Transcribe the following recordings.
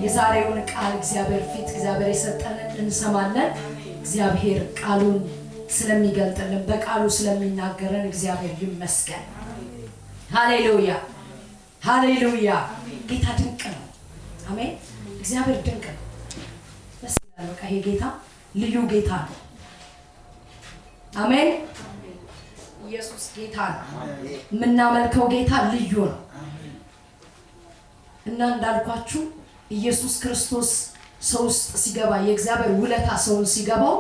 የዛሬውን ቃል እግዚአብሔር ፊት እግዚአብሔር የሰጠንን እንሰማለን። እግዚአብሔር ቃሉን ስለሚገልጥልን በቃሉ ስለሚናገረን እግዚአብሔር ይመስገን። ሃሌሉያ ሃሌሉያ። ጌታ ድንቅ ነው። አሜን። እግዚአብሔር ድንቅ ነው። ደስ ይላል። በቃ ይሄ ጌታ ልዩ ጌታ ነው። አሜን። ኢየሱስ ጌታ ነው። የምናመልከው ጌታ ልዩ ነው እና እንዳልኳችሁ ኢየሱስ ክርስቶስ ሰው ውስጥ ሲገባ የእግዚአብሔር ውለታ ሰውን ሲገባው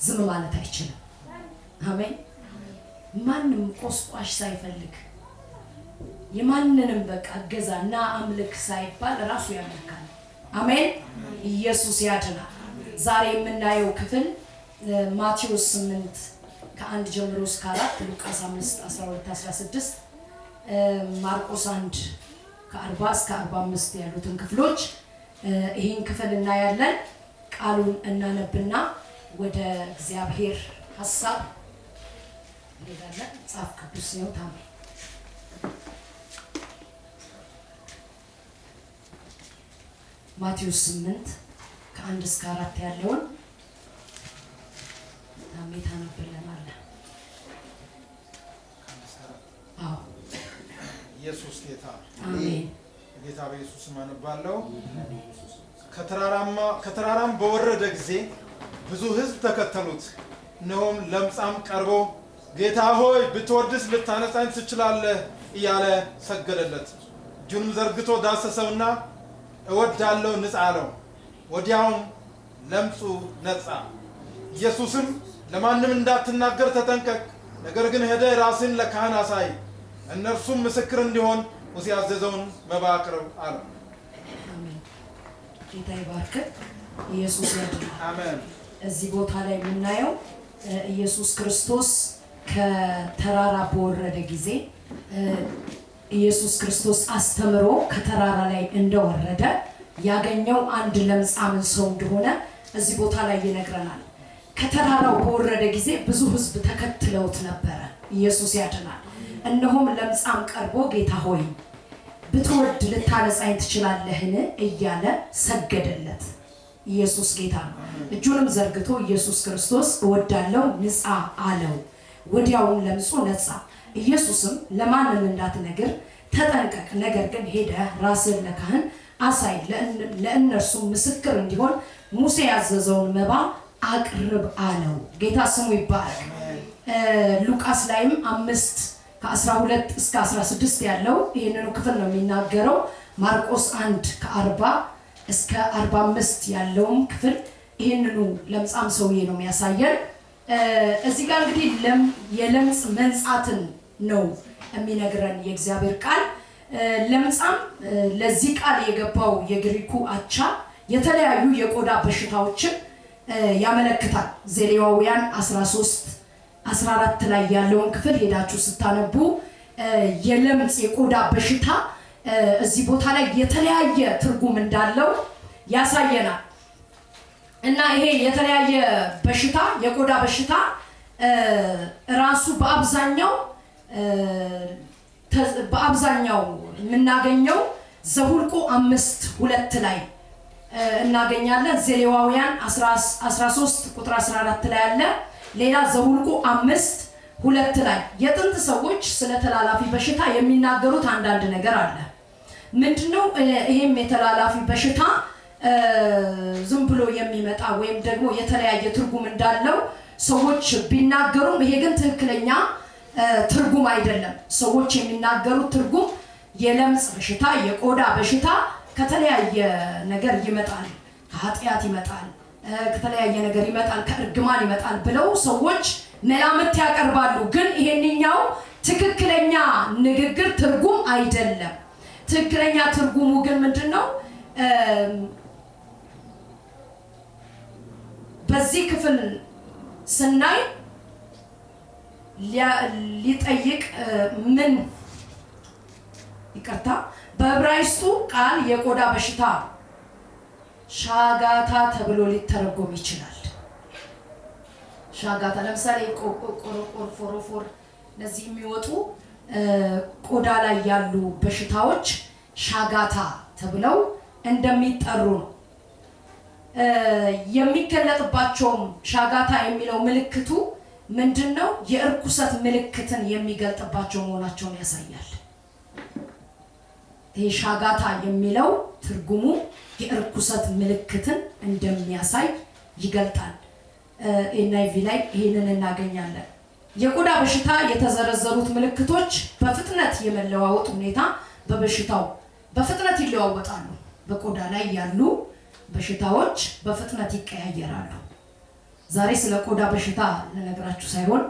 ዝም ማለት አይችልም። አሜን። ማንም ቆስቋሽ ሳይፈልግ የማንንም በቃ ገዛና አምልክ ሳይባል ራሱ ያመልካል። አሜን። ኢየሱስ ያድናል። ዛሬ የምናየው ክፍል ማቴዎስ 8 ከ1 ጀምሮ እስከ 4፣ ሉቃስ 5 12 16፣ ማርቆስ 1 ከ40 እስከ 45 ያሉትን ክፍሎች ይሄን ክፍል እናያለን። ቃሉን እናነብና ወደ እግዚአብሔር ሐሳብ እንሄዳለን። መጽሐፍ ቅዱስ ነው ታሜ ማቴዎስ 8 ከ1 እስከ 4 ያለውን ታሜ ታነብልናለህ። አዎ ኢየሱስ ጌታ አሜን። ጌታ በኢየሱስ ማነባለው። ከተራራም በወረደ ጊዜ ብዙ ሕዝብ ተከተሉት። እነሆም ለምጻም ቀርቦ ጌታ ሆይ ብትወድስ ልታነጻኝ ትችላለህ እያለ ሰገደለት። እጁንም ዘርግቶ ዳሰሰውና እወዳለሁ ንጻ አለው። ወዲያውም ለምጹ ነጻ። ኢየሱስም ለማንም እንዳትናገር ተጠንቀቅ፣ ነገር ግን ሄደህ ራስን ለካህን አሳይ፣ እነርሱም ምስክር እንዲሆን ሙሴ ያዘዘውን መባ አቅርብ አለው። አሜን። ጌታ ይባርክ። ኢየሱስ ያድናል። አሜን። እዚህ ቦታ ላይ የምናየው ኢየሱስ ክርስቶስ ከተራራ በወረደ ጊዜ ኢየሱስ ክርስቶስ አስተምሮ ከተራራ ላይ እንደወረደ ያገኘው አንድ ለምጻም ሰው እንደሆነ እዚህ ቦታ ላይ ይነግረናል። ከተራራው በወረደ ጊዜ ብዙ ሕዝብ ተከትለውት ነበረ። ኢየሱስ ያድናል። እነሆም ለምጻም ቀርቦ ጌታ ሆይ ብትወድ ልታነጻኝ ትችላለህን እያለ ሰገደለት። ኢየሱስ ጌታ ነው። እጁንም ዘርግቶ ኢየሱስ ክርስቶስ እወዳለሁ ንጻ አለው። ወዲያውም ለምጹ ነጻ። ኢየሱስም ለማንም እንዳትነግር ተጠንቀቅ፣ ነገር ግን ሄደህ ራስን ለካህን አሳይ፣ ለእነርሱ ምስክር እንዲሆን ሙሴ ያዘዘውን መባ አቅርብ አለው። ጌታ ስሙ ይባረክ። ሉቃስ ላይም 5 ከ12 እስከ 16 ያለው ይህንኑ ክፍል ነው የሚናገረው። ማርቆስ 1 ከ40 እስከ 45 ያለውም ክፍል ይህንኑ ለምጻም ሰውዬ ነው የሚያሳየን። እዚህ ጋር እንግዲህ የለምጽ መንጻትን ነው የሚነግረን የእግዚአብሔር ቃል። ለምጻም ለዚህ ቃል የገባው የግሪኩ አቻ የተለያዩ የቆዳ በሽታዎችን ያመለክታል። ዘሌዋውያን 13-14 ላይ ያለውን ክፍል ሄዳችሁ ስታነቡ የለምጽ የቆዳ በሽታ እዚህ ቦታ ላይ የተለያየ ትርጉም እንዳለው ያሳየናል። እና ይሄ የተለያየ በሽታ የቆዳ በሽታ ራሱ በአብዛኛው የምናገኘው ዘኍልቍ 5:2 ላይ እናገኛለን። ዘሌዋውያን 13 ቁጥር 14 ላይ አለ። ሌላ ዘኍልቍ 5:2 ላይ የጥንት ሰዎች ስለ ተላላፊ በሽታ የሚናገሩት አንዳንድ ነገር አለ። ምንድነው? ይሄም የተላላፊ በሽታ ዝም ብሎ የሚመጣ ወይም ደግሞ የተለያየ ትርጉም እንዳለው ሰዎች ቢናገሩም ይሄ ግን ትክክለኛ ትርጉም አይደለም። ሰዎች የሚናገሩት ትርጉም የለምጽ በሽታ የቆዳ በሽታ ከተለያየ ነገር ይመጣል፣ ከኃጢአት ይመጣል፣ ከተለያየ ነገር ይመጣል፣ ከእርግማን ይመጣል ብለው ሰዎች መላምት ያቀርባሉ። ግን ይሄንኛው ትክክለኛ ንግግር ትርጉም አይደለም። ትክክለኛ ትርጉሙ ግን ምንድነው? በዚህ ክፍል ስናይ ሊጠይቅ ምን ይቅርታ፣ በዕብራይስጡ ቃል የቆዳ በሽታ ሻጋታ ተብሎ ሊተረጎም ይችላል። ሻጋታ ለምሳሌ ቆርቆር፣ ፎሮፎር እነዚህ የሚወጡ ቆዳ ላይ ያሉ በሽታዎች ሻጋታ ተብለው እንደሚጠሩ ነው። የሚገለጥባቸውም ሻጋታ የሚለው ምልክቱ ምንድነው? የእርኩሰት ምልክትን የሚገልጥባቸው መሆናቸውን ያሳያል። ይሄ ሻጋታ የሚለው ትርጉሙ የእርኩሰት ምልክትን እንደሚያሳይ ይገልጣል። ኤንአይቪ ላይ ይሄንን እናገኛለን። የቆዳ በሽታ የተዘረዘሩት ምልክቶች በፍጥነት የመለዋወጥ ሁኔታ በበሽታው በፍጥነት ይለዋወጣሉ። በቆዳ ላይ ያሉ በሽታዎች በፍጥነት ይቀያየራሉ። ዛሬ ስለ ቆዳ በሽታ ልነግራችሁ ሳይሆን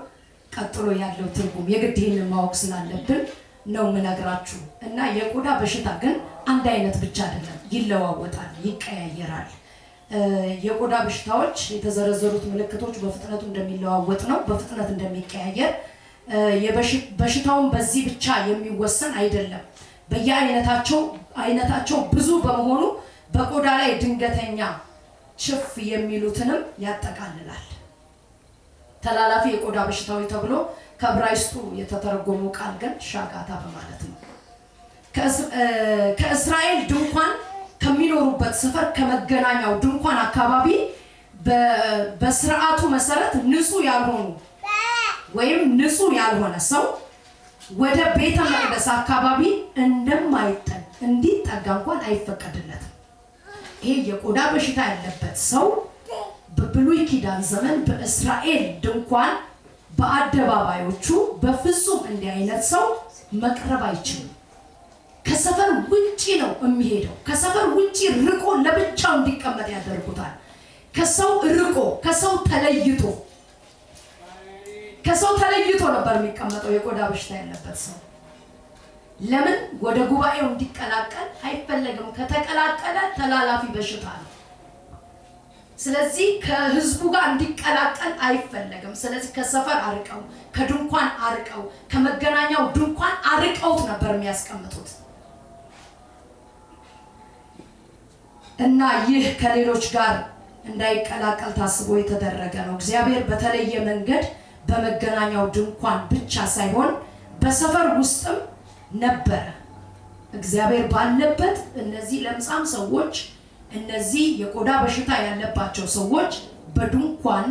ቀጥሎ ያለው ትርጉም የግድ ይህንን ማወቅ ስላለብን ነው የምነግራችሁ። እና የቆዳ በሽታ ግን አንድ አይነት ብቻ አይደለም፣ ይለዋወጣል፣ ይቀያየራል። የቆዳ በሽታዎች የተዘረዘሩት ምልክቶች በፍጥነቱ እንደሚለዋወጥ ነው፣ በፍጥነት እንደሚቀያየር። በሽታውን በዚህ ብቻ የሚወሰን አይደለም። በየአይነታቸው ብዙ በመሆኑ በቆዳ ላይ ድንገተኛ ችፍ የሚሉትንም ያጠቃልላል። ተላላፊ የቆዳ በሽታዎች ተብሎ ከዕብራይስጡ የተተረጎመው ቃል ግን ሻጋታ በማለት ነው። ከእስራኤል ድንኳን ከሚኖሩበት ሰፈር ከመገናኛው ድንኳን አካባቢ በስርዓቱ መሰረት ንጹህ ያልሆኑ ወይም ንጹህ ያልሆነ ሰው ወደ ቤተ መቅደስ አካባቢ እንዲጠጋ እንኳን አይፈቀድለትም። ይሄ የቆዳ በሽታ ያለበት ሰው በብሉይ ኪዳን ዘመን በእስራኤል ድንኳን በአደባባዮቹ በፍጹም እንዲህ አይነት ሰው መቅረብ አይችልም። ከሰፈር ውጪ ነው የሚሄደው። ከሰፈር ውጪ ርቆ ለብቻው እንዲቀመጥ ያደርጉታል። ከሰው ርቆ ከሰው ተለይቶ ነበር የሚቀመጠው የቆዳ በሽታ ያለበት ሰው። ለምን? ወደ ጉባኤው እንዲቀላቀል አይፈለግም። ከተቀላቀለ ተላላፊ በሽታ ነው። ስለዚህ ከህዝቡ ጋር እንዲቀላቀል አይፈለግም። ስለዚህ ከሰፈር አርቀው፣ ከድንኳን አርቀው፣ ከመገናኛው ድንኳን አርቀውት ነበር የሚያስቀምጡት። እና ይህ ከሌሎች ጋር እንዳይቀላቀል ታስቦ የተደረገ ነው። እግዚአብሔር በተለየ መንገድ በመገናኛው ድንኳን ብቻ ሳይሆን በሰፈር ውስጥም ነበረ። እግዚአብሔር ባለበት እነዚህ ለምጻም ሰዎች፣ እነዚህ የቆዳ በሽታ ያለባቸው ሰዎች በድንኳን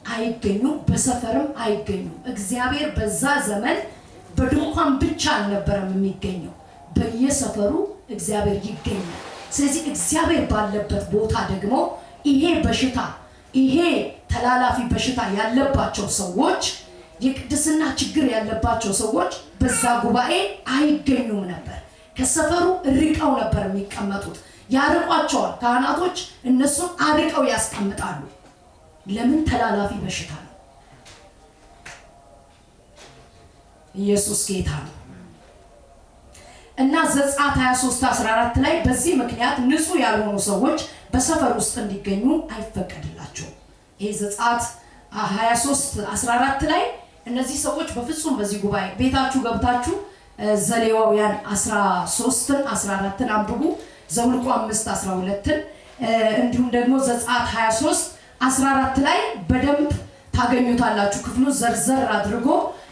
አይገኙም፣ በሰፈርም አይገኙም። እግዚአብሔር በዛ ዘመን በድንኳን ብቻ አልነበረም የሚገኘው፣ በየሰፈሩ እግዚአብሔር ይገኛል። ስለዚህ እግዚአብሔር ባለበት ቦታ ደግሞ ይሄ ተላላፊ በሽታ ያለባቸው ሰዎች፣ የቅድስና ችግር ያለባቸው ሰዎች በዛ ጉባኤ አይገኙም ነበር። ከሰፈሩ ርቀው ነበር የሚቀመጡት። ያርቋቸዋል። ካህናቶች እነሱን አርቀው ያስቀምጣሉ። ለምን? ተላላፊ በሽታ ነው። ኢየሱስ ጌታ ነው። እና ዘጸአት 23:14 ላይ በዚህ ምክንያት ንጹህ ያልሆኑ ሰዎች በሰፈር ውስጥ እንዲገኙ አይፈቀድላቸውም። ይሄ ዘጸአት 23:14 ላይ እነዚህ ሰዎች በፍጹም በዚህ ጉባኤ ቤታችሁ ገብታችሁ ዘሌዋውያን 13ን 14ን አንብቡ፣ ዘኍልቍ 5:12ን እንዲሁም ደግሞ ዘጸአት 23:14 ላይ በደንብ ታገኙታላችሁ። ክፍሉ ዘርዘር አድርጎ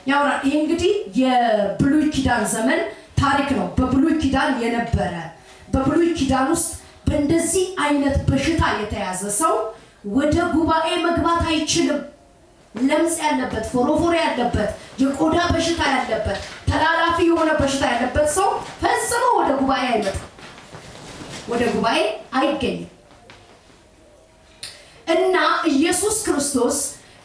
ያወራል። ይሄ እንግዲህ የብሉይ ኪዳን ዘመን ታሪክ ነው። በብሉይ ኪዳን የነበረ በብሉይ ኪዳን ውስጥ በእንደዚህ አይነት በሽታ የተያዘ ሰው ወደ ጉባኤ መግባት አይችልም። ለምጽ ያለበት፣ ፎሮፎር ያለበት፣ የቆዳ በሽታ ያለበት፣ ተላላፊ የሆነ በሽታ ያለበት ሰው ፈጽሞ ወደ ጉባኤ አይመጣም፣ ወደ ጉባኤ አይገኝም። እና ኢየሱስ ክርስቶስ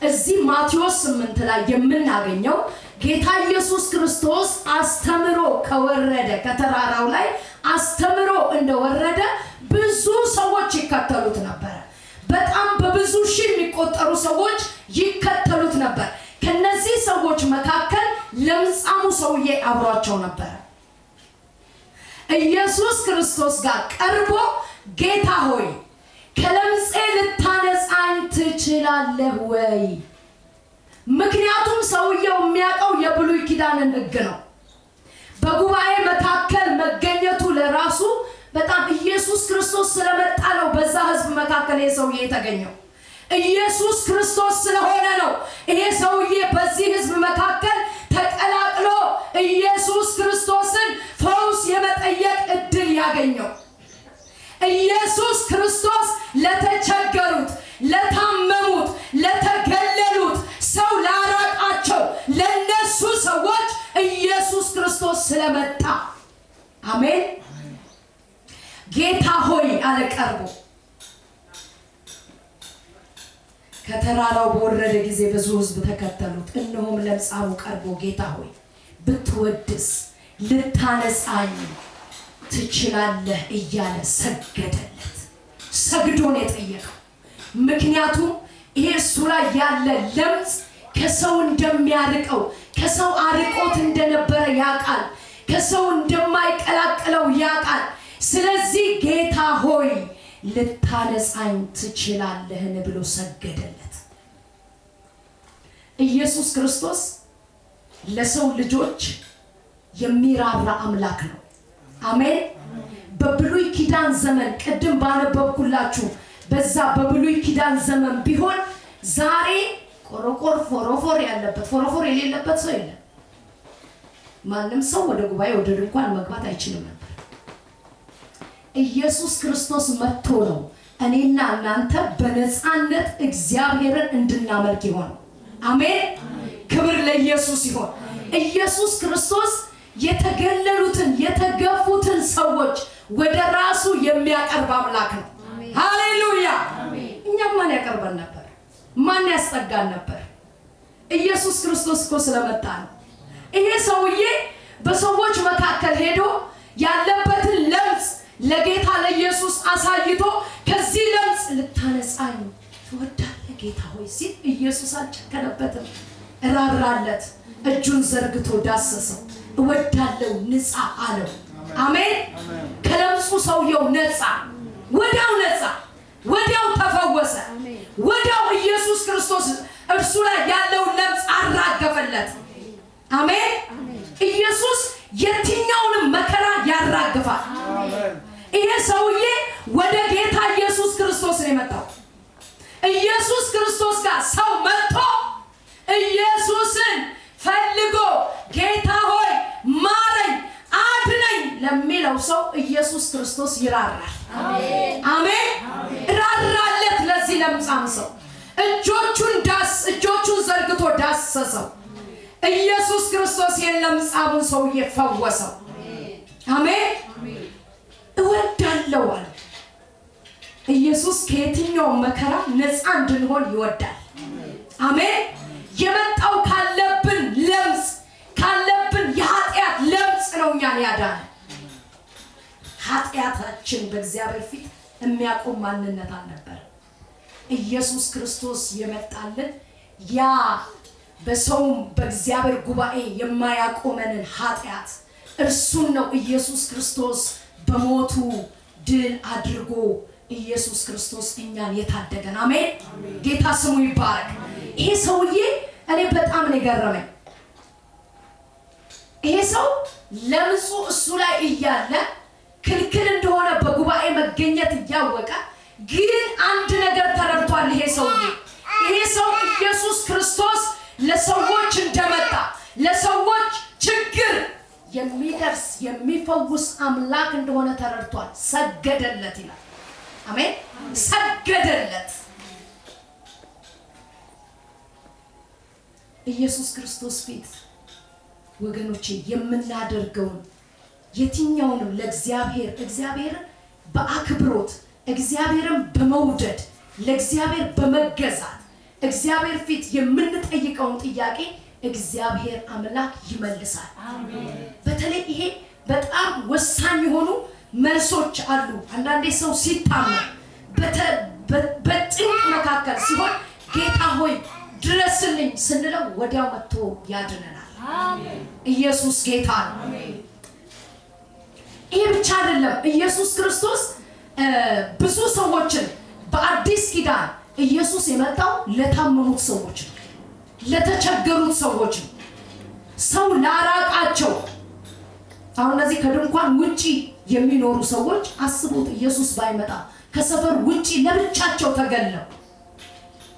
እዚህ ማቴዎስ 8 ላይ የምናገኘው ጌታ ኢየሱስ ክርስቶስ አስተምሮ ከወረደ ከተራራው ላይ አስተምሮ እንደወረደ ብዙ ሰዎች ይከተሉት ነበር። በጣም በብዙ ሺህ የሚቆጠሩ ሰዎች ይከተሉት ነበር። ከነዚህ ሰዎች መካከል ለምጻሙ ሰውዬ አብሯቸው ነበር። ኢየሱስ ክርስቶስ ጋር ቀርቦ ጌታ ሆይ ከለምጼ ልታነጻኝ ትችላለህ ወይ? ምክንያቱም ሰውየው የሚያውቀው የብሉይ ኪዳንን ሕግ ነው። በጉባኤ መካከል መገኘቱ ለራሱ በጣም ኢየሱስ ክርስቶስ ስለመጣ ነው። በዛ ሕዝብ መካከል የሰውዬ የተገኘው ኢየሱስ ክርስቶስ ስለሆነ ነው። ይሄ ሰውዬ በዚህ ሕዝብ መካከል ተቀላቅሎ ኢየሱስ ክርስቶስን ፈውስ የመጠየቅ እድል ያገኘው። ኢየሱስ ክርስቶስ ለተቸገሩት፣ ለታመሙት፣ ለተገለሉት፣ ሰው ላራቃቸው ለነሱ ሰዎች ኢየሱስ ክርስቶስ ስለመጣ አሜን። ጌታ ሆይ አለ ቀርቦ። ከተራራው በወረደ ጊዜ ብዙ ሕዝብ ተከተሉት። እነሆም ለምጻሙ ቀርቦ ጌታ ሆይ ብትወድስ ልታነጻኝ ትችላለህ እያለ ሰገደለት። ሰግዶን የጠየቀው ምክንያቱም ይሄ እሱ ላይ ያለ ለምጽ ከሰው እንደሚያርቀው ከሰው አርቆት እንደነበረ ያውቃል። ከሰው እንደማይቀላቅለው ያውቃል። ስለዚህ ጌታ ሆይ ልታነጻኝ ትችላለህን ብሎ ሰገደለት። ኢየሱስ ክርስቶስ ለሰው ልጆች የሚራራ አምላክ ነው። አሜን። በብሉይ ኪዳን ዘመን ቅድም ባነበብኩላችሁ በዛ በብሉይ ኪዳን ዘመን ቢሆን ዛሬ ቆሮቆር ፎሮፎር ያለበት ፎሮፎር የሌለበት ሰው የለም። ማንም ሰው ወደ ጉባኤ ወደ ድንኳን መግባት አይችልም ነበር። ኢየሱስ ክርስቶስ መጥቶ ነው እኔና እናንተ በነፃነት እግዚአብሔርን እንድናመልክ ይሆን። አሜን። ክብር ለኢየሱስ ይሁን። ኢየሱስ ክርስቶስ የተገለሉትን የተገፉትን ሰዎች ወደ ራሱ የሚያቀርብ አምላክ ነው። ሃሌሉያ። እኛም ማን ያቀርበን ነበር? ማን ያስጠጋን ነበር? ኢየሱስ ክርስቶስ እኮ ስለመጣ ነው። ይሄ ሰውዬ በሰዎች መካከል ሄዶ ያለበትን ለምጽ ለጌታ ለኢየሱስ አሳይቶ ከዚህ ለምጽ ልታነጻኝ ትወዳለህ ጌታ ሆይ ሲል ኢየሱስ አልጨከነበትም፣ ራራለት። እጁን ዘርግቶ ዳሰሰው። እወዳለሁ ንጻ አለው። አሜን። ከለምጹ ሰውየው ነጻ፣ ወዲያው ነጻ፣ ወዲያው ተፈወሰ። ወዲያው ኢየሱስ ክርስቶስ እርሱ ላይ ያለውን ለምጽ አራገፈለት። አሜን። ኢየሱስ የትኛውንም መከራ ያራግፋል። ይሄ ሰውዬ ወደ ጌታ ኢየሱስ ክርስቶስ ነው የመጣው። ኢየሱስ ክርስቶስ ጋር ሰው መጥቶ ኢየሱስን ፈልጎ ጌታ ሆይ ማረኝ፣ አድነኝ ለሚለው ሰው ኢየሱስ ክርስቶስ ይራራል። አሜን። ራራለት ለዚህ ለምጻም ሰው እጆቹን ዘርግቶ ዳሰሰው። ኢየሱስ ክርስቶስ የለምጻሙን ሰውዬ ፈወሰው። አሜን። እወዳለሁ አለ ኢየሱስ። ከየትኛው መከራ ነፃ እንድንሆን ይወዳል። አሜን። የመጣው ካለብን ለምጽ ካለብን የኃጢአት ለምጽ ነው እኛን ያዳነ። ኃጢአታችን በእግዚአብሔር ፊት የሚያቆም ማንነት አልነበረ። ኢየሱስ ክርስቶስ የመጣልን ያ በሰውም በእግዚአብሔር ጉባኤ የማያቆመንን ኃጢአት እርሱን ነው ኢየሱስ ክርስቶስ በሞቱ ድል አድርጎ ኢየሱስ ክርስቶስ እኛን የታደገን። አሜን። ጌታ ስሙ ይባረክ። ይሄ ሰውዬ እኔ በጣም ነው የገረመኝ። ይሄ ሰው ለምጹ እሱ ላይ እያለ ክልክል እንደሆነ በጉባኤ መገኘት እያወቀ ግን አንድ ነገር ተረድቷል። ይሄ ሰው ኢየሱስ ክርስቶስ ለሰዎች እንደመጣ ለሰዎች ችግር የሚደርስ የሚፈውስ አምላክ እንደሆነ ተረድቷል። ሰገደለት ይላል። አሜን። ሰገደለት። ኢየሱስ ክርስቶስ ፊት ወገኖቼ የምናደርገውን የትኛውንም እግዚአብሔርን በአክብሮት እግዚአብሔርን በመውደድ ለእግዚአብሔር በመገዛት እግዚአብሔር ፊት የምንጠይቀውን ጥያቄ እግዚአብሔር አምላክ ይመልሳል። አሜን። በተለይ ይሄ በጣም ወሳኝ የሆኑ መልሶች አሉ። አንዳንዴ ሰው ሲታመም በጭንቅ መካከል ሲሆን ጌታ ሆይ ድረስልኝ ስንለው ወዲያው መጥቶ ያድነናል። አሜን። ኢየሱስ ጌታ ነው። አሜን። ይሄ ብቻ አይደለም። ኢየሱስ ክርስቶስ ብዙ ሰዎችን በአዲስ ኪዳን ኢየሱስ የመጣው ለታመሙት ሰዎች ነው፣ ለተቸገሩት ሰዎች ነው፣ ሰው ላራቃቸው። አሁን እነዚህ ከድንኳን ውጪ የሚኖሩ ሰዎች አስቡት፣ ኢየሱስ ባይመጣ ከሰፈር ውጪ ለብቻቸው ተገለው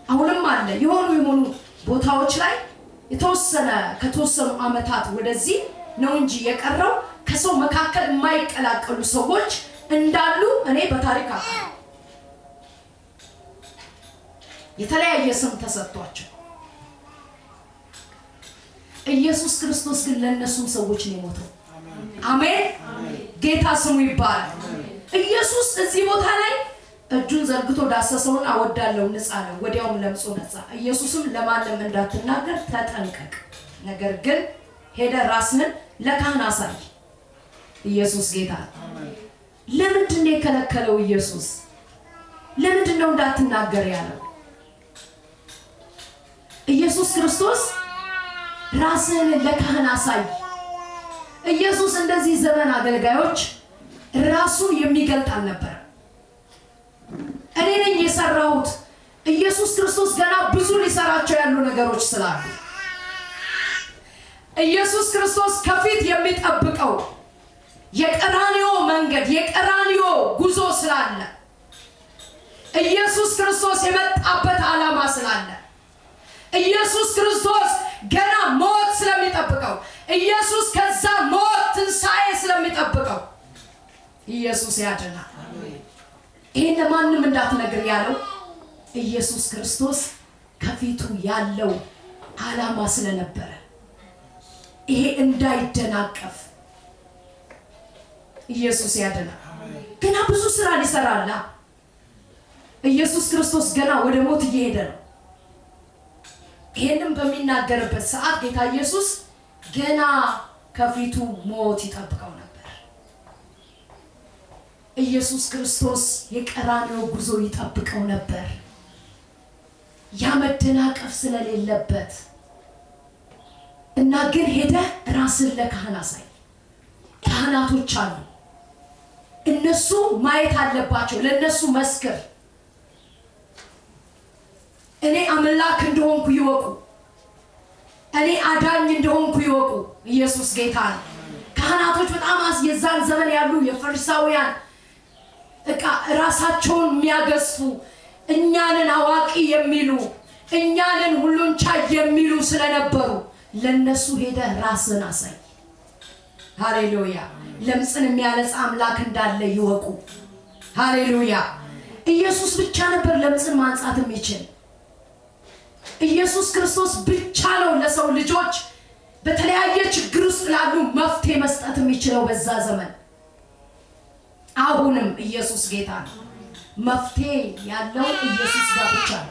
አሁንም አለ የሆኑ ቦታዎች ላይ ከተወሰኑ ዓመታት ወደዚህ ነው እንጂ የቀረው ከሰው መካከል የማይቀላቀሉ ሰዎች እንዳሉ እኔ በታሪክ አውቃለሁ። የተለያየ ስም ተሰጥቷቸው ኢየሱስ ክርስቶስ ግን ለነሱም ሰዎች ነው የሞተው። አሜን። ጌታ ስሙ ይባላል። ኢየሱስ እዚህ ቦታ ላይ እጁን ዘርግቶ ዳሰሰውና አወዳለው ንጻ ነው፣ ወዲያውም ለምጾ ነጻ። ኢየሱስም ለማንም እንዳትናገር ተጠንቀቅ፣ ነገር ግን ሄደ ራስህን ለካህን አሳይ። ኢየሱስ ጌታ። ለምንድን ነው የከለከለው? ኢየሱስ ለምንድን ነው እንዳትናገር ያለው? ኢየሱስ ክርስቶስ ራስህን ለካህን አሳይ። ኢየሱስ እንደዚህ ዘመን አገልጋዮች ራሱን የሚገልጥ አልነበረ። እኔ ነኝ የሰራሁት። ኢየሱስ ክርስቶስ ገና ብዙ ሊሰራቸው ያሉ ነገሮች ስላሉ ኢየሱስ ክርስቶስ ከፊት የሚጠብቀው የቀራንዮ መንገድ የቀራንዮ ጉዞ ስላለ ኢየሱስ ክርስቶስ የመጣበት ዓላማ ስላለ ኢየሱስ ክርስቶስ ገና ሞት ስለሚጠብቀው ኢየሱስ ከዛ ሞት ትንሣኤ ስለሚጠብቀው ኢየሱስ ያድናል። ይሄን ለማንም እንዳትነግር ያለው ኢየሱስ ክርስቶስ ከፊቱ ያለው ዓላማ ስለነበረ ይሄ እንዳይደናቀፍ ኢየሱስ ያድናል። ገና ብዙ ስራ ሊሰራላ ኢየሱስ ክርስቶስ ገና ወደ ሞት እየሄደ ነው። ይሄንን በሚናገርበት ሰዓት ጌታ ኢየሱስ ገና ከፊቱ ሞት ይጠብቀው ነበር። ኢየሱስ ክርስቶስ የቀራንዮ ጉዞ ይጠብቀው ነበር፣ ያ መደናቀፍ ስለሌለበት እና ግን ሄደ ራስን ለካህን አሳይ። ካህናቶች አሉ፣ እነሱ ማየት አለባቸው፣ ለነሱ መስክር። እኔ አምላክ እንደሆንኩ ይወቁ፣ እኔ አዳኝ እንደሆንኩ ይወቁ። ኢየሱስ ጌታ ነው። ካህናቶች በጣም የዛን ዘመን ያሉ የፈሪሳውያን ራሳቸውን የሚያገዝፉ እኛንን አዋቂ የሚሉ እኛንን ሁሉን ቻይ የሚሉ ስለነበሩ ለነሱ ሄደ ራስን አሳይ። ሃሌሉያ። ለምጽን የሚያነጻ አምላክ እንዳለ ይወቁ። ሃሌሉያ። ኢየሱስ ብቻ ነበር ለምጽን ማንጻት የሚችል። ኢየሱስ ክርስቶስ ብቻ ነው ለሰው ልጆች በተለያየ ችግር ውስጥ ላሉ መፍትሄ መስጠት የሚችለው በዛ ዘመን። አሁንም ኢየሱስ ጌታ ነው። መፍትሄ ያለው ኢየሱስ ጋር ብቻ ነው።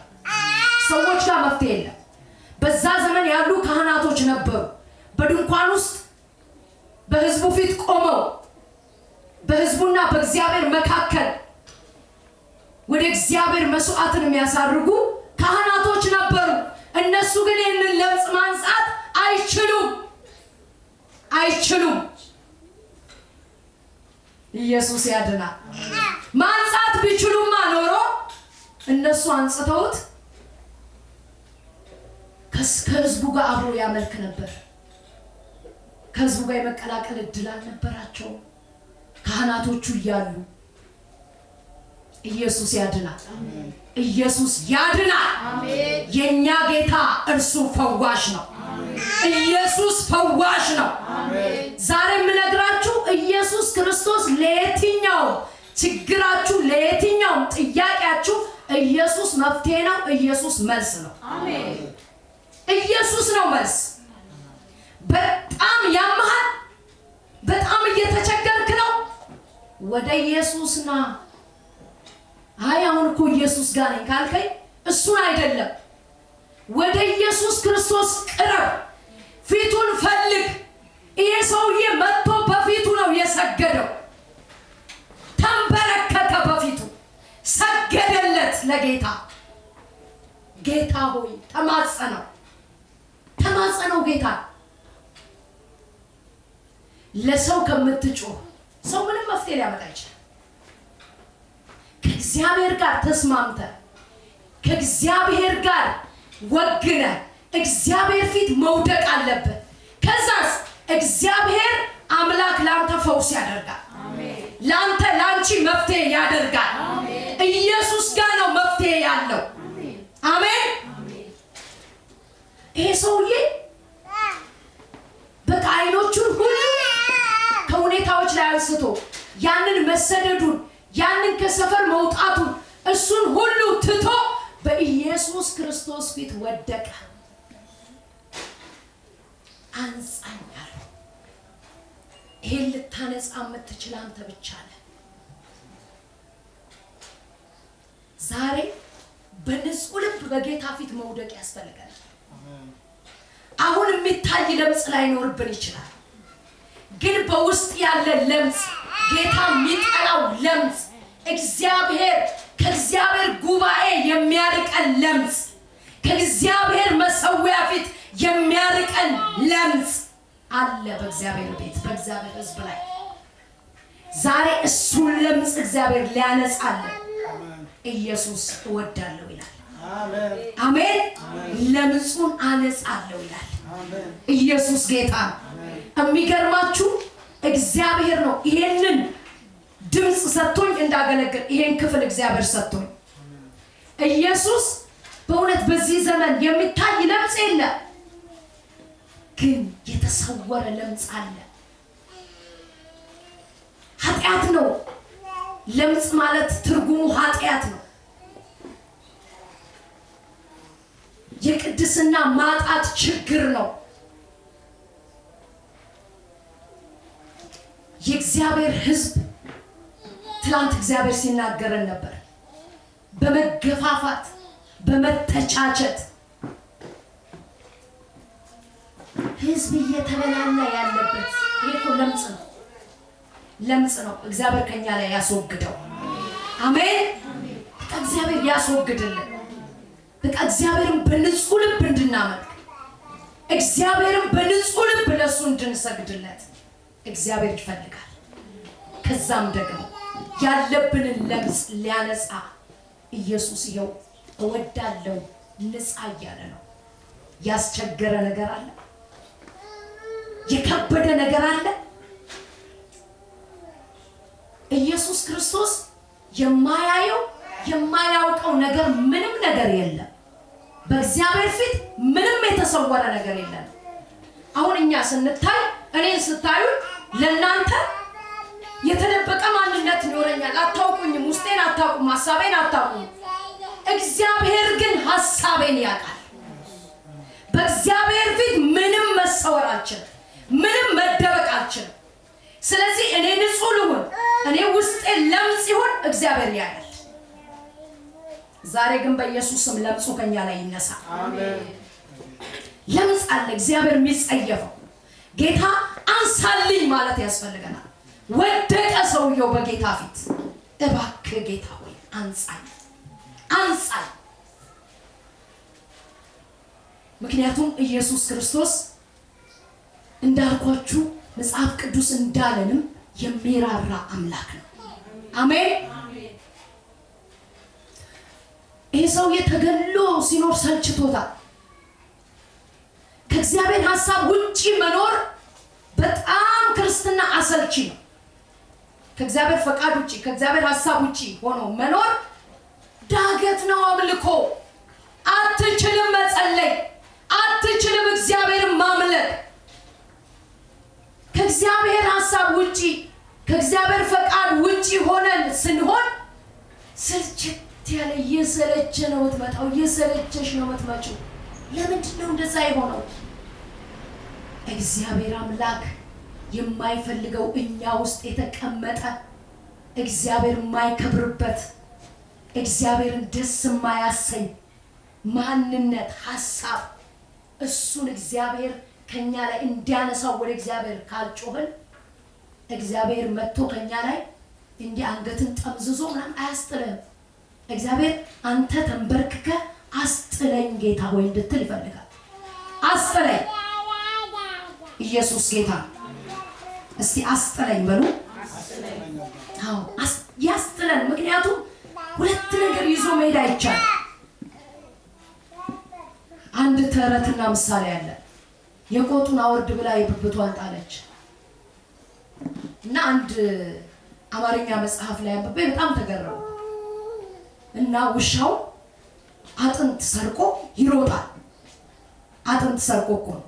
ሰዎች ጋር መፍትሄ የለም። በዛ ዘመን ያሉ ካህናቶች ነበሩ፣ በድንኳን ውስጥ በህዝቡ ፊት ቆመው በህዝቡና በእግዚአብሔር መካከል ወደ እግዚአብሔር መስዋዕትን የሚያሳርጉ ካህናቶች ነበሩ። እነሱ ግን ይህንን ለምጽ ማንጻት አይችሉም። ኢየሱስ ያድናል። ማንጻት ቢችሉማ ኖሮ እነሱ አንጽተውት ከህዝቡ ጋር አብሮ ያመልክ ነበር። ከህዝቡ ጋር የመቀላቀል እድል አልነበራቸው ካህናቶቹ እያሉ። ኢየሱስ ያድናል። ኢየሱስ ያድናል። የኛ ጌታ እርሱ ፈዋሽ ነው። ኢየሱስ ፈዋሽ ነው። ዛሬ የምነግራችሁ ኢየሱስ ክርስቶስ ለየትኛው ችግራችሁ ለየትኛው ጥያቄያችሁ ኢየሱስ መፍትሄ ነው። ኢየሱስ መልስ ነው። ኢየሱስ ነው መልስ። በጣም ያመሃል፣ በጣም እየተቸገርክ ነው፣ ወደ ኢየሱስ ና። አይ አሁን እኮ ኢየሱስ ጋር ነኝ ካልከኝ እሱን አይደለም፣ ወደ ኢየሱስ ክርስቶስ ቅረብ፣ ፊቱን ፈልግ። ይሄ ሰውዬ መጥቶ በፊቱ ነው የሰገደው፣ ተንበረከከ በፊቱ ሰገደለት ለጌታ። ጌታ ሆይ ተማጸነው ጌታ። ለሰው ከምትጮህ ሰው ምንም መፍትሄ ሊያመጣ ይችላል። ከእግዚአብሔር ጋር ተስማምተ ከእግዚአብሔር ጋር ወግነ እግዚአብሔር ፊት መውደቅ አለበት። ከዛስ እግዚአብሔር አምላክ ላንተ ፈውስ ያደርጋል። ላንተ ላንቺ መፍትሄ ያደርጋል። ኢየሱስ ጋር ነው መፍትሄ ያለው። አሜን። ይሄ ሰውዬ በቃ አይኖቹን ሁሉ ከሁኔታዎች ላይ አንስቶ ያንን መሰደዱን ያንን ከሰፈር መውጣቱን እሱን ሁሉ ትቶ በኢየሱስ ክርስቶስ ፊት ወደቀ። አንጻኝ አለው። ይሄን ልታነጻ የምትችል አንተ ብቻ ነህ። ዛሬ በንጹህ ልብ በጌታ ፊት መውደቅ ያስፈልጋል። አሁን የሚታይ ለምጽ ላይኖርብን ይችላል፣ ግን በውስጥ ያለ ለምጽ ጌታ የሚጠላው ለምጽ እግዚአብሔር ከእግዚአብሔር ጉባኤ የሚያርቀን ለምጽ ከእግዚአብሔር መሰዊያ ፊት የሚያርቀን ለምጽ አለ በእግዚአብሔር ቤት በእግዚአብሔር ሕዝብ ላይ። ዛሬ እሱን ለምጽ እግዚአብሔር ሊያነጻለን ኢየሱስ እወዳለሁ ይላል። አሜን። ለምጹን አነጻለሁ ይላል። ኢየሱስ ጌታ። የሚገርማችሁ እግዚአብሔር ነው ይሄንን ድምጽ ሰጥቶኝ እንዳገለግል ይሄን ክፍል እግዚአብሔር ሰጥቶኝ። ኢየሱስ በእውነት በዚህ ዘመን የሚታይ ለምጽ የለ፣ ግን የተሰወረ ለምጽ አለ። ኃጢአት ነው። ለምጽ ማለት ትርጉሙ ኃጢአት ነው። የቅድስና ማጣት ችግር ነው። የእግዚአብሔር ሕዝብ ትላንት እግዚአብሔር ሲናገረን ነበር። በመገፋፋት በመተቻቸት ሕዝብ እየተበላላ ያለበት ይሄ እኮ ለምጽ ነው። ለምጽ ነው። እግዚአብሔር ከኛ ላይ ያስወግደው። አሜን። እግዚአብሔር ያስወግድልን። በቃ እግዚአብሔርን በንጹህ ልብ እንድናመልክ እግዚአብሔርን በንጹህ ልብ ለሱ እንድንሰግድለት እግዚአብሔር ይፈልጋል። ከዛም ደግሞ ያለብንን ለምጽ ሊያነጻ ኢየሱስ ይኸው እወዳለሁ ንጻ እያለ ነው። ያስቸገረ ነገር አለ፣ የከበደ ነገር አለ። ኢየሱስ ክርስቶስ የማያየው የማያውቀው ነገር ምንም ነገር የለም። በእግዚአብሔር ፊት ምንም የተሰወረ ነገር የለም። አሁን እኛ ስንታይ እኔን ስታዩ ለእናንተ የተደበቀ ማንነት ይኖረኛል። አታውቁኝም፣ ውስጤን አታውቁም፣ ሐሳቤን አታውቁም። እግዚአብሔር ግን ሐሳቤን ያውቃል። በእግዚአብሔር ፊት ምንም መሰወር አልችልም፣ ምንም መደበቅ አልችልም። ስለዚህ እኔ ንጹህ ልሁን፣ እኔ ውስጤ ለምጽ ይሁን፣ እግዚአብሔር ያያል። ዛሬ ግን በኢየሱስ ስም ለምጹ ከኛ ላይ ይነሳ። አሜን። ለምጽ አለ እግዚአብሔር የሚጸየፈው። ጌታ አንሳልኝ ማለት ያስፈልገናል። ወደቀ ሰውየው በጌታ ፊት። እባክህ ጌታ ሆይ አንጻኝ፣ አንጻኝ። ምክንያቱም ኢየሱስ ክርስቶስ እንዳልኳችሁ መጽሐፍ ቅዱስ እንዳለንም የሚራራ አምላክ ነው። አሜን። ይህ ሰው የተገሎ ሲኖር ሰልችቶታል። ከእግዚአብሔር ሐሳብ ውጪ መኖር በጣም ክርስትና አሰልቺ ነው። ከእግዚአብሔር ፈቃድ ውጪ ከእግዚአብሔር ሐሳብ ውጪ ሆኖ መኖር ዳገት ነው። አምልኮ አትችልም፣ መጸለይ አትችልም፣ እግዚአብሔርን ማምለክ። ከእግዚአብሔር ሐሳብ ውጪ ከእግዚአብሔር ፈቃድ ውጪ ሆነን ስንሆን ስልችት ያለ እየሰለቸ ነው የምትመጣው፣ እየሰለቸሽ ነው የምትመጪው። ለምንድን ነው እንደዛ የሆነው? እግዚአብሔር አምላክ የማይፈልገው እኛ ውስጥ የተቀመጠ እግዚአብሔር የማይከብርበት እግዚአብሔርን ደስ የማያሰኝ ማንነት ሐሳብ፣ እሱን እግዚአብሔር ከኛ ላይ እንዲያነሳው ወደ እግዚአብሔር ካልጮህን እግዚአብሔር መጥቶ ከኛ ላይ እንዲህ አንገትን ጠምዝዞ ምናምን አያስጥልህም። እግዚአብሔር አንተ ተንበርክከ አስጥለኝ ጌታ ሆይ እንድትል ይፈልጋል። አስጥለኝ። ኢየሱስ ጌታ። እስቲ አስጥለኝ በሉ። አዎ ያስጥለን። ምክንያቱም ሁለት ነገር ይዞ መሄድ አይቻልም። አንድ ተረትና ምሳሌ አለ። የቆጡን አወርድ ብላ የብብቷን ጣለች እና አንድ አማርኛ መጽሐፍ ላይ አንብቤ በጣም ተገረሙ። እና ውሻው አጥንት ሰርቆ ይሮጣል። አጥንት ሰርቆ እኮ ነው።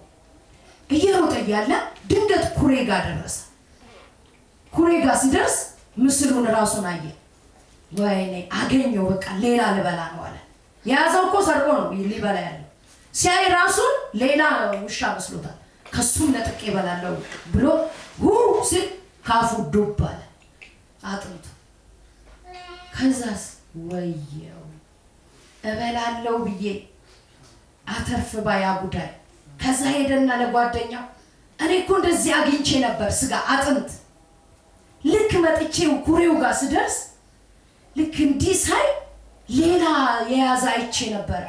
እየሮጠ እያለ ድንገት ኩሬ ጋር ደረሰ። ኩሬ ጋር ሲደርስ ምስሉን ራሱን አየ። ወይኔ አገኘው በቃ ሌላ ልበላ ነው አለ። የያዘው እኮ ሰርቆ ነው ሊበላ ያለው። ሲያይ ራሱን ሌላ ውሻ መስሎታል። ከሱም ነጥቄ እበላለሁ ብሎ ሲል ካፉ ዱብ አለ አጥንቱ። ከዛስ ወየው እበላለሁ ብዬ አተርፍ ባያ ጉዳይ። ከዛ ሄደና ለጓደኛው እኔ እኮ እንደዚህ አግኝቼ ነበር ስጋ አጥንት። ልክ መጥቼው ኩሬው ጋር ስደርስ ልክ እንዲህ ሳይ ሌላ የያዘ አይቼ ነበር።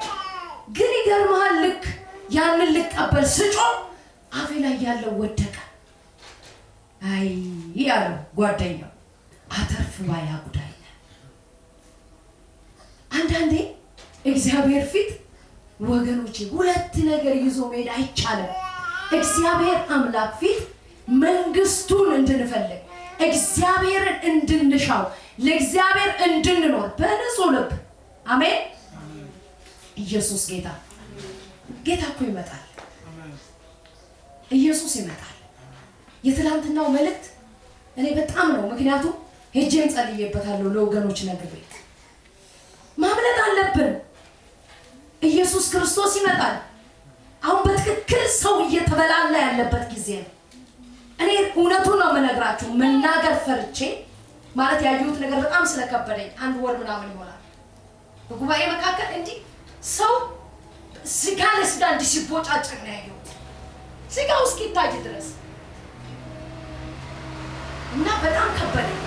ግን ይገርምሃል ልክ ያንን ልቀበል ስጮህ አፌ ላይ ያለው ወደቀ። አይ ያለው ጓደኛው አተርፍ ባያ ጉዳይ። አንዳንዴ እግዚአብሔር ፊት ወገኖቼ ሁለት ነገር ይዞ መሄድ አይቻልም። እግዚአብሔር አምላክ ፊት መንግስቱን እንድንፈልግ፣ እግዚአብሔርን እንድንሻው፣ ለእግዚአብሔር እንድንኖር በንጹህ ልብ። አሜን። ኢየሱስ ጌታ እኮ ይመጣል። ኢየሱስ ይመጣል። የትላንትናው መልእክት እኔ በጣም ነው፣ ምክንያቱም ሄጄን ጸልዬበታለሁ ለወገኖች ነግሬ። ማምለጥ አለብን። ኢየሱስ ክርስቶስ ይመጣል። አሁን በትክክል ሰው እየተበላላ ያለበት ጊዜ ነው። እኔ እውነቱን ነው የምነግራችሁ። መናገር ፈርቼ ማለት ያየሁት ነገር በጣም ስለከበደኝ 1 ወር ምናምን ይሆናል በጉባኤ መካከል እንዲህ ሰው ስጋ ለስጋ እንዲህ ሲቦጫጭቅ ነው ያየሁት፣ ስጋው እስኪታይ ድረስ እና በጣም ከበደኝ።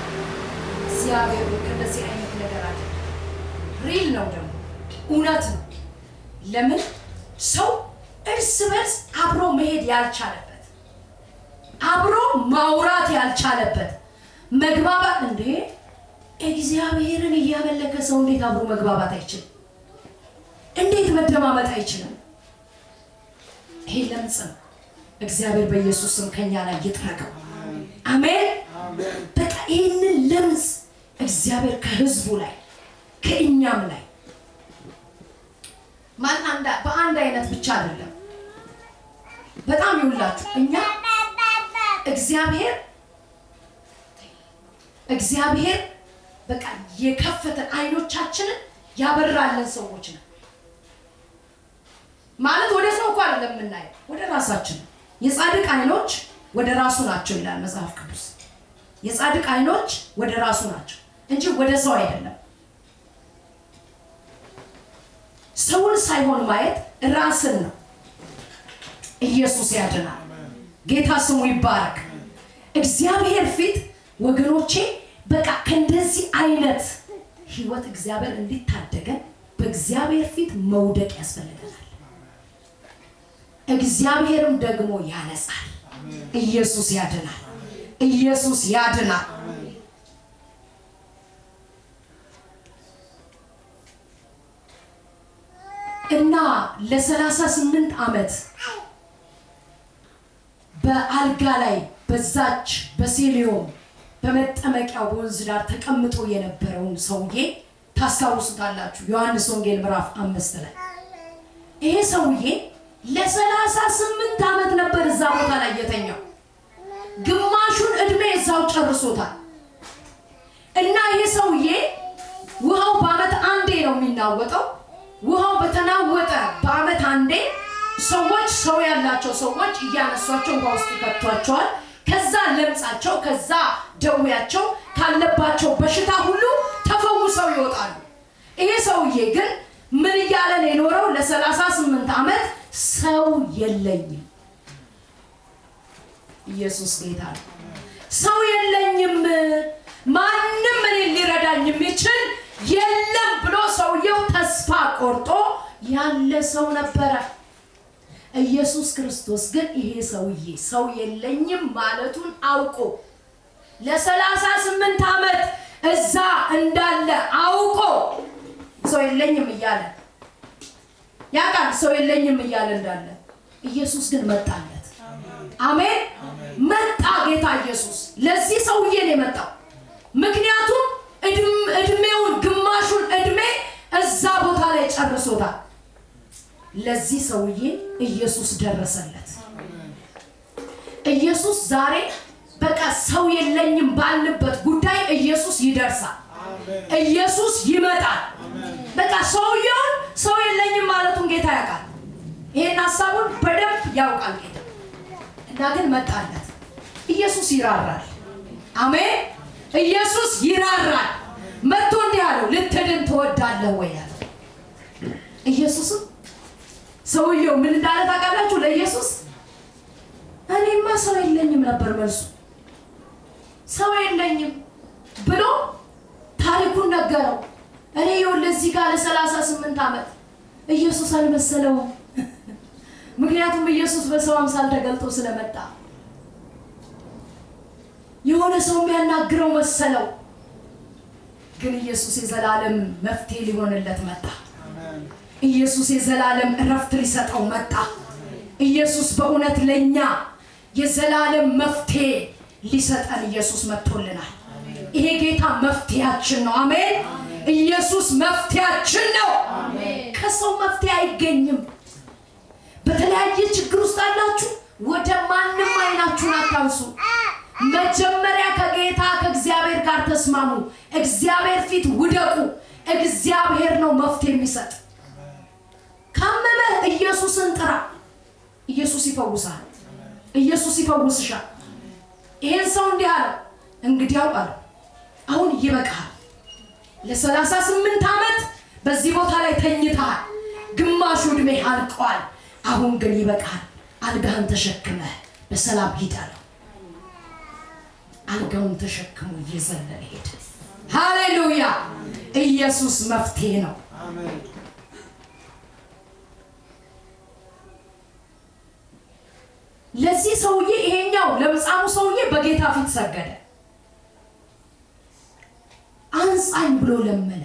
እግዚአብሔር ከነዚህ አይነት ነገር አለ። ሪል ነው ደግሞ እውነት ነው። ለምን ሰው እርስ በርስ አብሮ መሄድ ያልቻለበት፣ አብሮ ማውራት ያልቻለበት፣ መግባባት እንዴ እግዚአብሔርን እያመለከ ሰው እንዴት አብሮ መግባባት አይችልም? እንዴት መደማመጥ አይችልም? ይሄ ለምጽ ነው። እግዚአብሔር በኢየሱስ ስም ከኛ ላይ ይጥረገው። አሜን። በቃ ይሄንን ለምጽ እግዚአብሔር ከህዝቡ ላይ ከእኛም ላይ በአንድ አይነት ብቻ አይደለም። በጣም ይውላችሁ እኛ እግዚአብሔር በቃ የከፈተን አይኖቻችንን ያበራልን ሰዎች ነው ማለት። ወደ ሰው እንኳን አይደለም የምናየው፣ ወደ ራሳችን። የጻድቅ አይኖች ወደ ራሱ ናቸው ይላል መጽሐፍ ቅዱስ። የጻድቅ አይኖች ወደ ራሱ ናቸው እንጂ ወደ ሰው አይደለም። ሰውን ሳይሆን ማየት ራስን ነው። ኢየሱስ ያድናል። ጌታ ስሙ ይባረክ። እግዚአብሔር ፊት ወገኖቼ በቃ ከእንደዚህ አይነት ህይወት እግዚአብሔር እንዲታደገን በእግዚአብሔር ፊት መውደቅ ያስፈልገናል። እግዚአብሔርም ደግሞ ያነጻል። ኢየሱስ ያድናል። ኢየሱስ ያድናል። እና ለ38 ዓመት በአልጋ ላይ በዛች በሴሊዮም በመጠመቂያው ወንዝ ዳር ተቀምጦ የነበረውን ሰውዬ ታስታውሱታላችሁ። ዮሐንስ ወንጌል ምዕራፍ 5 ላይ ይሄ ሰውዬ ለ38 ዓመት ነበር እዛ ቦታ ላይ የተኛው። ግማሹን እድሜ እዛው ጨርሶታል። እና ይሄ ሰውዬ ውሃው በአመት አንዴ ነው የሚናወጠው። ውሃው በተናወጠ በአመት አንዴ ሰዎች ሰው ያላቸው ሰዎች እያነሷቸው ውሃ ውስጥ ይከቷቸዋል። ከዛ ለምጻቸው ከዛ ደዌያቸው ካለባቸው በሽታ ሁሉ ተፈውሰው ይወጣሉ። ይሄ ሰውዬ ግን ምን እያለ ነው የኖረው? ለ38 ዓመት ሰው የለኝም። ኢየሱስ ጌታ ነው። ሰው የለኝም፣ ማንም እኔን ሊረዳኝ የሚችል የለም ብሎ ሰውየው ተስፋ ቆርጦ ያለ ሰው ነበረ። ኢየሱስ ክርስቶስ ግን ይሄ ሰውዬ ሰው የለኝም ማለቱን አውቆ ለ38 ዓመት እዛ እንዳለ አውቆ ሰው የለኝም እያለ ያቃል ሰው የለኝም እያለ እንዳለ ኢየሱስ ግን መጣለት። አሜን። መጣ ጌታ ኢየሱስ ለዚህ ሰውዬ ነው የመጣው። ምክንያቱም እድሜውን ግማሹን እድሜ እዛ ቦታ ላይ ጨርሶታል። ለዚህ ሰውዬ ኢየሱስ ደረሰለት። ኢየሱስ ዛሬ በቃ ሰው የለኝም ባልንበት ጉዳይ ኢየሱስ ይደርሳል። ኢየሱስ ይመጣል። በቃ ሰውየውን ሰው የለኝም ማለቱን ጌታ ያውቃል። ይሄን ሐሳቡን በደንብ ያውቃል ጌታ። እና ግን መጣለት። ኢየሱስ ይራራል። አሜን። ኢየሱስ ይራራል። መጥቶ እንዲህ አለው፣ ልትድን ትወዳለህ ወይ አለ። ኢየሱስም ሰውየው ምን እንዳለ ታውቃላችሁ? ለኢየሱስ እኔማ ሰው የለኝም ነበር መልሱ። ሰው የለኝም ብሎ ታሪኩን ነገረው። እኔ ይኸውልህ እዚህ ጋር ለ38 ዓመት ኢየሱስ አልመሰለውም። ምክንያቱም ኢየሱስ በሰው አምሳል ተገልጦ ስለመጣ የሆነ ሰው የሚያናግረው መሰለው። ግን ኢየሱስ የዘላለም መፍትሄ ሊሆንለት መጣ። ኢየሱስ የዘላለም እረፍት ሊሰጠው መጣ። ኢየሱስ በእውነት ለኛ የዘላለም መፍትሄ ሊሰጠን ኢየሱስ መጥቶልናል። ይሄ ጌታ መፍትሄያችን ነው። አሜን። ኢየሱስ መፍትሄያችን ነው። ከሰው መፍትሄ አይገኝም። በተለያየ ችግር ውስጥ አላችሁ፣ ወደ ማንም አይናችሁን አታንሱ። መጀመሪያ ከጌታ ከእግዚአብሔር ጋር ተስማሙ። እግዚአብሔር ፊት ውደቁ። እግዚአብሔር ነው መፍትሄ የሚሰጥ። ካመመህ ኢየሱስን ጥራ። ኢየሱስ ይፈውሳል። ኢየሱስ ይፈውስሻል። ይሄን ሰው እንዲህ አለ፣ እንግዲያው አለ አሁን ይበቃል። ለ38 ዓመት በዚህ ቦታ ላይ ተኝተሃል። ግማሹ ዕድሜ አልቋል። አሁን ግን ይበቃል። አልጋህን ተሸክመህ በሰላም ሂድ አለው። አልጋውን ተሸክሞ እየዘለለ ሄደ። ሃሌሉያ! ኢየሱስ መፍትሄ ነው። አሜን። ለዚህ ሰውዬ ይሄኛው ለምጻሙ ሰውዬ በጌታ ፊት ሰገደ። አንጻኝ ብሎ ለመነ።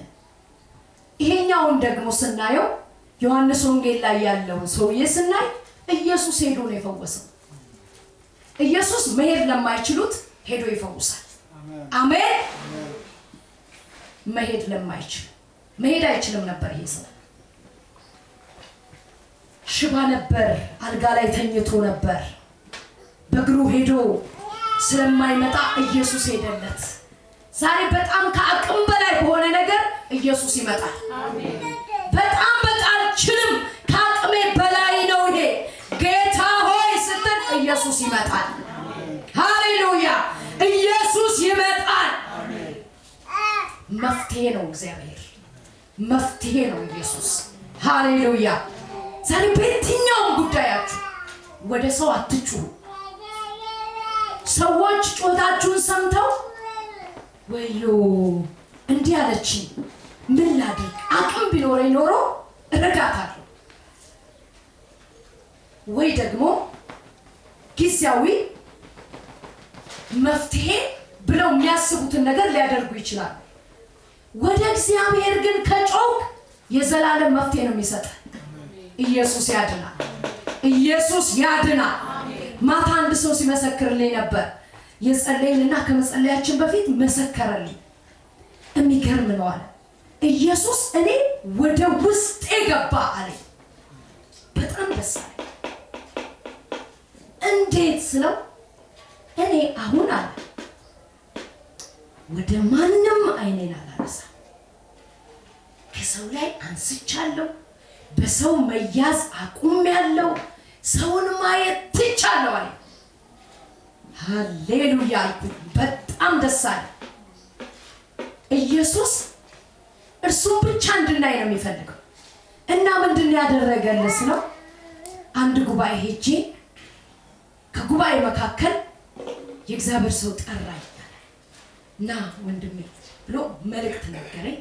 ይሄኛውን ደግሞ ስናየው ዮሐንስ ወንጌል ላይ ያለውን ሰውዬ ስናይ ኢየሱስ ሄዶ ነው የፈወሰው። ኢየሱስ መሄድ ለማይችሉት ሄዶ ይፈውሳል። አሜን። መሄድ ለማይችል መሄድ አይችልም ነበር። ይሄ ሰው ሽባ ነበር፣ አልጋ ላይ ተኝቶ ነበር። በእግሩ ሄዶ ስለማይመጣ ኢየሱስ ሄደለት። ዛሬ በጣም ከአቅም በላይ በሆነ ነገር ኢየሱስ ይመጣል። አሜን። በጣም በቃ አልችልም፣ ከአቅሜ በላይ ነው ይሄ ጌታ ሆይ ስትል ኢየሱስ ይመጣል። ሃሌሉያ! ኢየሱስ ይመጣል። መፍትሄ ነው እግዚአብሔር፣ መፍትሄ ነው ኢየሱስ። ሃሌሉያ! ዛሬ በየትኛውም ጉዳያችሁ ወደ ሰው አትጩሁ። ሰዎች ጮታችሁን ሰምተው ወዮ እንዲህ አለችኝ ምን ላድርግ፣ አቅም ቢኖረኝ ኖሮ እረዳታለሁ፣ ወይ ደግሞ ጊዜያዊ መፍትሄ ብለው የሚያስቡትን ነገር ሊያደርጉ ይችላል። ወደ እግዚአብሔር ግን ከጮክ የዘላለም መፍትሄ ነው የሚሰጥ። ኢየሱስ ያድናል። ኢየሱስ ያድናል። ማታ አንድ ሰው ሲመሰክርልኝ ነበር። የጸለይንና ከመጸለያችን በፊት መሰከረልኝ። የሚገርም ነው አለ። ኢየሱስ እኔ ወደ ውስጤ ገባ አለ። በጣም ደስ አለ። እንዴት ስለው እኔ አሁን አለ ወደ ማንም አይኔን አላነሳም። ከሰው ላይ አንስቻለሁ። በሰው መያዝ አቁሜያለሁ። ሰውን ማየት ትቻለሁ አለ። ሃሌሉያ! በጣም ደስ አለ። ኢየሱስ እርሱን ብቻ እንድናይ ነው የሚፈልገው። እና ምንድን ያደረገልስ ነው? አንድ ጉባኤ ሄጄ ከጉባኤ መካከል የእግዚአብሔር ሰው ጠራኝ። ና ወንድሜ ብሎ መልእክት ነገረኝ።